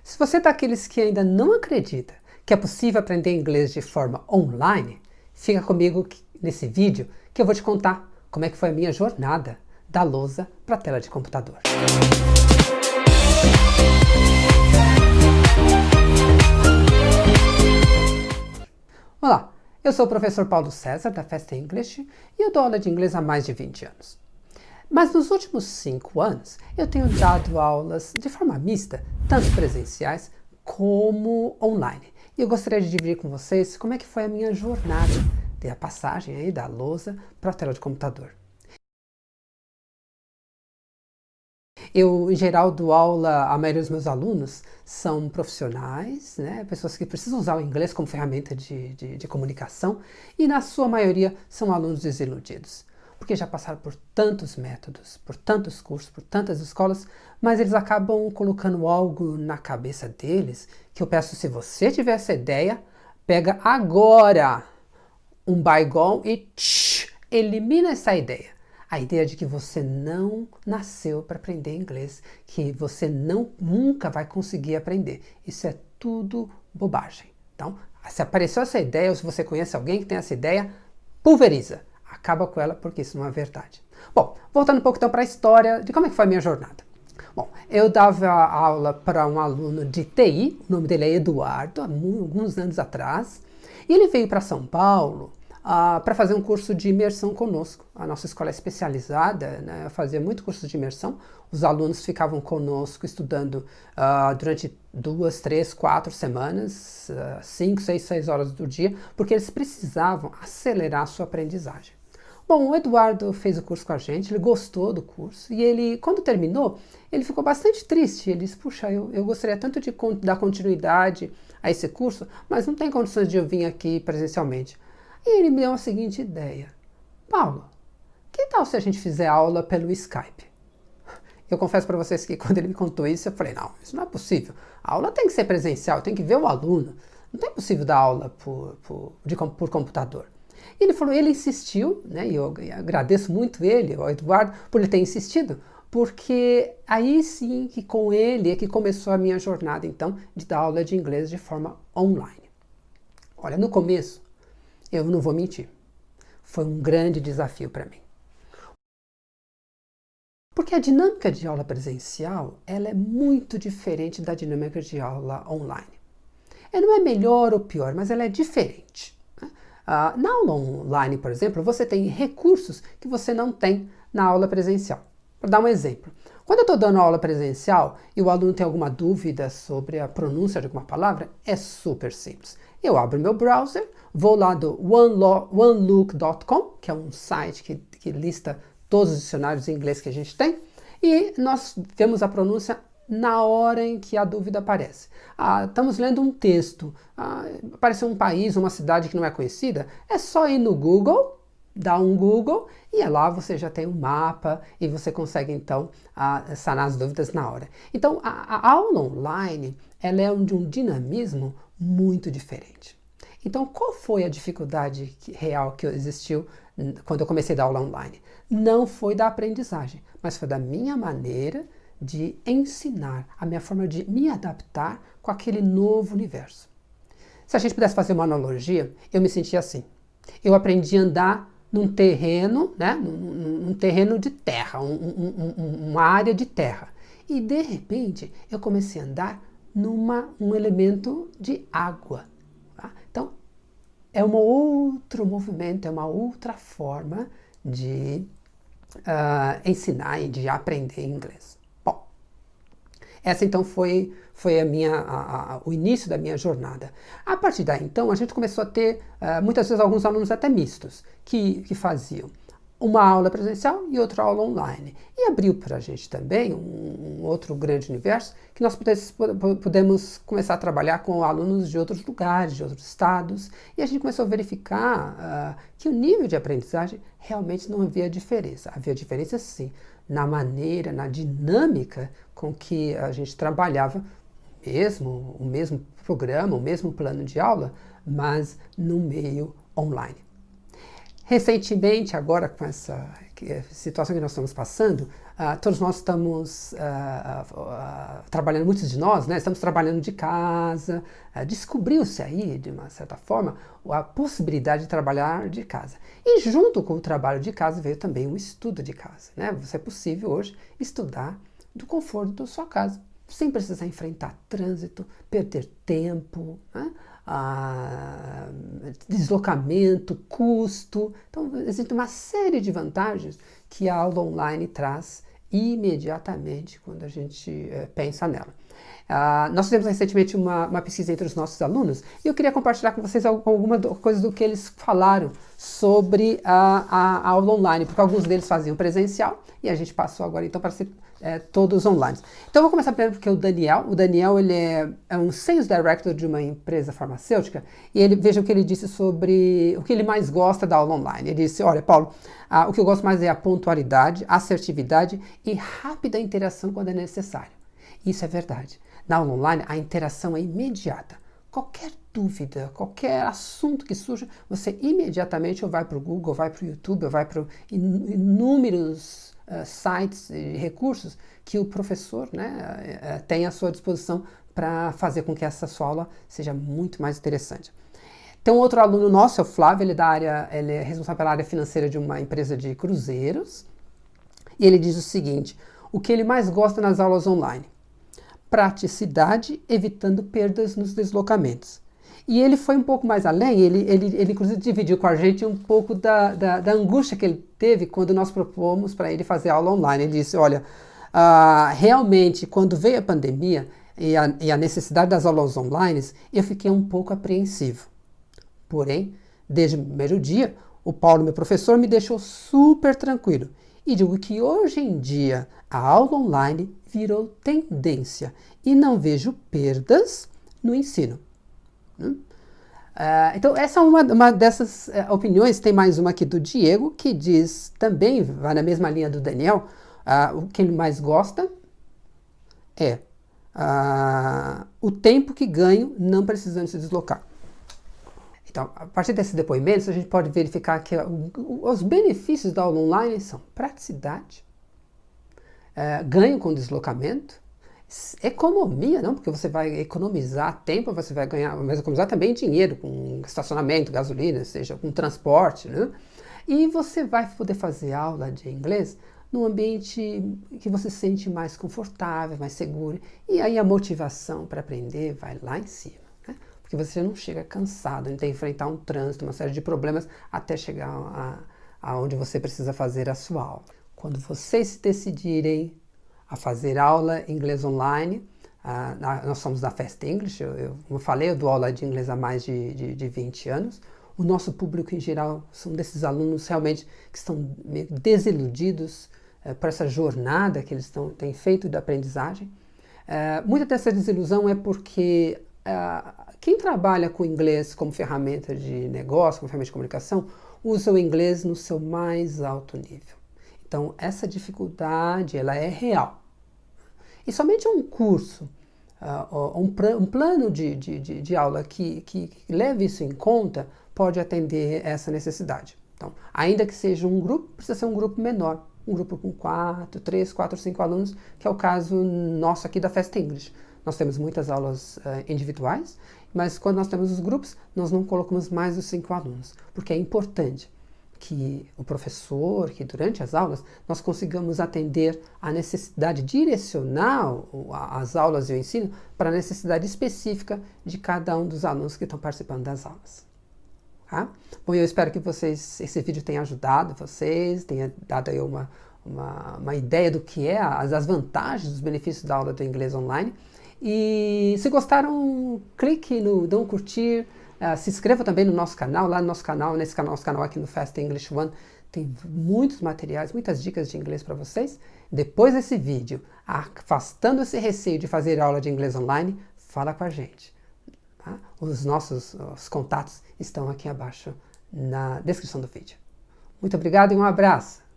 Se você é daqueles que ainda não acredita que é possível aprender inglês de forma online, fica comigo nesse vídeo que eu vou te contar como é que foi a minha jornada da lousa para a tela de computador. Olá, eu sou o professor Paulo César da Fast English e eu dou aula de inglês há mais de 20 anos. Mas nos últimos 5 anos eu tenho dado aulas de forma mista, tanto presenciais como online. E eu gostaria de dividir com vocês como é que foi a minha jornada, a passagem aí da lousa para a tela de computador. Eu, em geral, dou aula, a maioria dos meus alunos são profissionais, né? Pessoas que precisam usar o inglês como ferramenta de comunicação e, na sua maioria, são alunos desiludidos, porque já passaram por tantos métodos, por tantos cursos, por tantas escolas, mas eles acabam colocando algo na cabeça deles que eu peço, se você tiver essa ideia, pega agora um Baygon e elimina essa ideia. A ideia de que você não nasceu para aprender inglês, que você nunca vai conseguir aprender. Isso é tudo bobagem. Então, se apareceu essa ideia, ou se você conhece alguém que tem essa ideia, pulveriza. Acaba com ela, porque isso não é verdade. Bom, voltando um pouco então para a história de como é que foi a minha jornada. Bom, eu dava aula para um aluno de TI, o nome dele é Eduardo, há alguns anos atrás, e ele veio para São Paulo para fazer um curso de imersão conosco. A nossa escola é especializada, né? Eu fazia muito curso de imersão. Os alunos ficavam conosco estudando durante 2, 3, 4 semanas, 5, 6, 6 horas do dia, porque eles precisavam acelerar a sua aprendizagem. Bom, o Eduardo fez o curso com a gente, ele gostou do curso e ele, quando terminou, ele ficou bastante triste. Ele disse, puxa, eu gostaria tanto de dar continuidade a esse curso, mas não tem condições de eu vir aqui presencialmente. E ele me deu a seguinte ideia: Paulo, que tal se a gente fizer aula pelo Skype? Eu confesso para vocês que quando ele me contou isso, eu falei, não, isso não é possível. A aula tem que ser presencial, tem que ver o aluno. Não é possível dar aula por computador. E ele falou, ele insistiu, né, e eu agradeço muito ele, o Eduardo, por ele ter insistido, porque aí sim que com ele é que começou a minha jornada, então, de dar aula de inglês de forma online. Olha, no começo, eu não vou mentir, foi um grande desafio para mim. Porque a dinâmica de aula presencial, ela é muito diferente da dinâmica de aula online. Ela não é melhor ou pior, mas ela é diferente. Né? Na aula online, por exemplo, você tem recursos que você não tem na aula presencial. Para dar um exemplo, quando eu estou dando aula presencial e o aluno tem alguma dúvida sobre a pronúncia de alguma palavra, é super simples. Eu abro meu browser, vou lá do onelook.com, que é um site que lista todos os dicionários em inglês que a gente tem, e nós vemos a pronúncia na hora em que a dúvida aparece. Estamos lendo um texto, apareceu um país, uma cidade que não é conhecida, é só ir no Google, dar um Google, e lá você já tem um mapa e você consegue então sanar as dúvidas na hora. Então a aula online, ela é de um dinamismo muito diferente. Então, qual foi a dificuldade real que existiu quando eu comecei a dar aula online? Não foi da aprendizagem, mas foi da minha maneira de ensinar, a minha forma de me adaptar com aquele novo universo. Se a gente pudesse fazer uma analogia, eu me sentia assim. Eu aprendi a andar num terreno, né, num terreno de terra, uma área de terra. E, de repente, eu comecei a andar num elemento de água. Tá? Então, é um outro movimento, é uma outra forma de ensinar e de aprender inglês. Bom, essa então foi o início da minha jornada. A partir daí, então, a gente começou a ter, muitas vezes, alguns alunos até mistos, que faziam uma aula presencial e outra aula online. E abriu para a gente também um outro grande universo que nós pudemos começar a trabalhar com alunos de outros lugares, de outros estados, e a gente começou a verificar que o nível de aprendizagem realmente não havia diferença. Havia diferença sim, na maneira, na dinâmica com que a gente trabalhava o mesmo programa, o mesmo plano de aula, mas no meio online. Recentemente, agora com essa situação que nós estamos passando, Todos nós estamos trabalhando, muitos de nós, né, estamos trabalhando de casa. Descobriu-se aí, de uma certa forma, a possibilidade de trabalhar de casa. E junto com o trabalho de casa veio também o estudo de casa. Né? É possível hoje estudar do conforto da sua casa, sem precisar enfrentar trânsito, perder tempo, né? Deslocamento, custo. Então, existe uma série de vantagens que a aula online traz imediatamente quando a gente pensa nela. Nós fizemos recentemente uma pesquisa entre os nossos alunos e eu queria compartilhar com vocês alguma coisa do que eles falaram sobre a aula online, porque alguns deles faziam presencial e a gente passou agora então para ser todos online. Então eu vou começar primeiro porque o Daniel ele é um Sales Director de uma empresa farmacêutica e veja o que ele disse sobre o que ele mais gosta da aula online. Ele disse, olha Paulo, o que eu gosto mais é a pontualidade, assertividade e rápida interação quando é necessário. Isso é verdade. Na aula online a interação é imediata. Qualquer dúvida, qualquer assunto que surja, você imediatamente ou vai para o Google, ou vai para o YouTube, ou vai para inúmeros sites e recursos que o professor, né, tem à sua disposição para fazer com que essa sua aula seja muito mais interessante. Tem um outro aluno nosso, é o Flávio, ele é responsável pela área financeira de uma empresa de cruzeiros, e ele diz o seguinte, o que ele mais gosta nas aulas online? Praticidade, evitando perdas nos deslocamentos. E ele foi um pouco mais além, ele inclusive dividiu com a gente um pouco da angústia que ele teve quando nós propomos para ele fazer aula online. Ele disse, olha, realmente, quando veio a pandemia e a necessidade das aulas online, eu fiquei um pouco apreensivo. Porém, desde o primeiro dia, o Paulo, meu professor, me deixou super tranquilo. E digo que hoje em dia a aula online virou tendência e não vejo perdas no ensino. Então essa é uma dessas opiniões. Tem mais uma aqui do Diego que diz, também vai na mesma linha do Daniel, o que ele mais gosta é o tempo que ganho não precisando se deslocar. Então, a partir desses depoimentos, a gente pode verificar que os benefícios da aula online são praticidade, ganho com deslocamento, economia, não? Porque você vai economizar tempo, você vai ganhar, mas economizar também dinheiro com estacionamento, gasolina, seja com transporte, né? E você vai poder fazer aula de inglês num ambiente que você se sente mais confortável, mais seguro, e aí a motivação para aprender vai lá em cima. Porque você não chega cansado de ter que enfrentar um trânsito, uma série de problemas, até chegar aonde você precisa fazer a sua aula. Quando vocês se decidirem a fazer aula em inglês online, nós somos da Fast English, como eu falei, eu dou aula de inglês há mais de 20 anos. O nosso público em geral são desses alunos realmente que estão meio desiludidos por essa jornada que eles têm feito de aprendizagem. Muita dessa desilusão é porque quem trabalha com inglês como ferramenta de negócio, como ferramenta de comunicação, usa o inglês no seu mais alto nível. Então, essa dificuldade, ela é real. E somente um curso, um plano de aula que leve isso em conta, pode atender essa necessidade. Então, ainda que seja um grupo, precisa ser um grupo menor. Um grupo com 3, 4, 5 alunos, que é o caso nosso aqui da Fast English. Nós temos muitas aulas individuais, mas quando nós temos os grupos, nós não colocamos mais os 5 alunos, porque é importante que o professor, que durante as aulas, nós consigamos atender a necessidade, direcionar as aulas e o ensino para a necessidade específica de cada um dos alunos que estão participando das aulas. Tá? Bom, eu espero que esse vídeo tenha ajudado vocês, tenha dado aí uma ideia do que é, as vantagens, os benefícios da aula do inglês online. E se gostaram, clique dê um curtir, se inscreva também no nosso canal, lá no nosso canal, nosso canal aqui no Fast English One, tem muitos materiais, muitas dicas de inglês para vocês. Depois desse vídeo, afastando esse receio de fazer aula de inglês online, fala com a gente. Tá? Os contatos estão aqui abaixo na descrição do vídeo. Muito obrigado e um abraço!